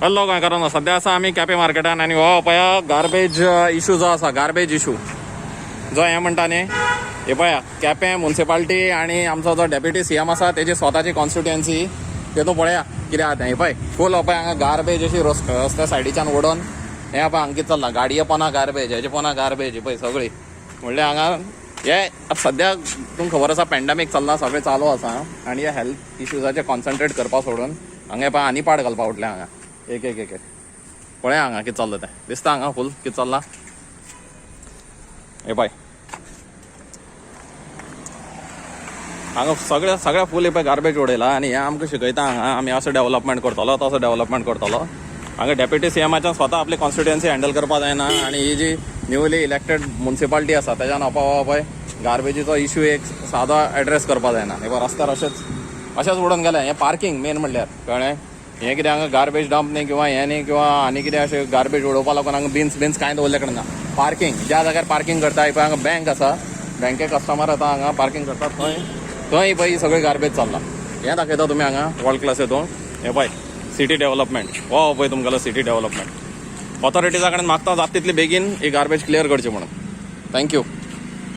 Hello गोंयकारांनो, सध्या आसा आमी केपें मार्केटान आनी हो पळया गार्बेज इशू जो आसा, गार्बेज इशू जो हें म्हणटा न्ही, हे पळया केपें म्युनिसिपालिटी आनी आमचो जो डेप्युटी CM आसा तेजी स्वताची कॉन्स्टिट्युएन्सी, तेतून पळया कितें आसा तें. हे पळय फूल हो पळय हांगा गार्बेज अशी रस्त्या सायडीच्यान ओडोन हें पळय हांगा कितें चल्लां, गाडये पोना गार्बेज, हेजे पोना गार्बेज, पळय सगळी म्हणल्यार हांगा हे सद्या तुमकां खबर आसा पॅन्डेमीक चल्ला, सगळें चालू आसा आनी हे हेल्थ इश्यूजाचेर कॉन्सन्ट्रेट करपा सोडून हांगा पळय आनी पाड घालपा उठले. हांगा एक एक एक पळया हांगा कितें चल्लां तें दिसता, हांगा फूल कितें चल्लां. हे पळय हांगा सगळ्या फूल हे पळय गार्बेज उडयला आनी हे आमकां शिकयता हांगा आमी असो डेव्हलपमेंट करतलो तसो डेव्हलपमेंट करतलो. हांगा डेप्युटी CMच्यान स्वता आपली कॉन्स्टिट्युएन्सी हँडल करपा जायना आनी ही जी न्यूली इलेक्टेड म्युनिसिपालिटी आसा तेज्यान पळय गार्बेजीचो इशू एक सादो एड्रेस करपा जायना. हे पळय रस्त्यार अशेंच उडोवन गेले. हें पार्किंग मेन म्हणल्यार कळ्ळें. हें कितें हांगा गार्बेज डंप न्ही किंवा हें न्ही किंवा आनी कितें अशें गार्बेज उडोवपा लागून हांगा बिन्स कांय दवरले कडेन ना. पार्किंग ज्या जाग्यार पार्किंग करता पळय हांगा बँक आसा, बँके कस्टमर येता हांगा पार्किंग करतात, थंय पळय सगळी गार्बेज चल्ला. हें दाखयता तुमी हांगा वर्ल्ड क्लास हितून. हें पळय सिटी डेव्हलपमेंट, हो पळय तुमगेलो सिटी डेव्हलपमेंट. ऑथॉरिटीजा कडेन मागता जाता तितली बेगीन ही गार्बेज क्लियर करची म्हणून. थँक्यू.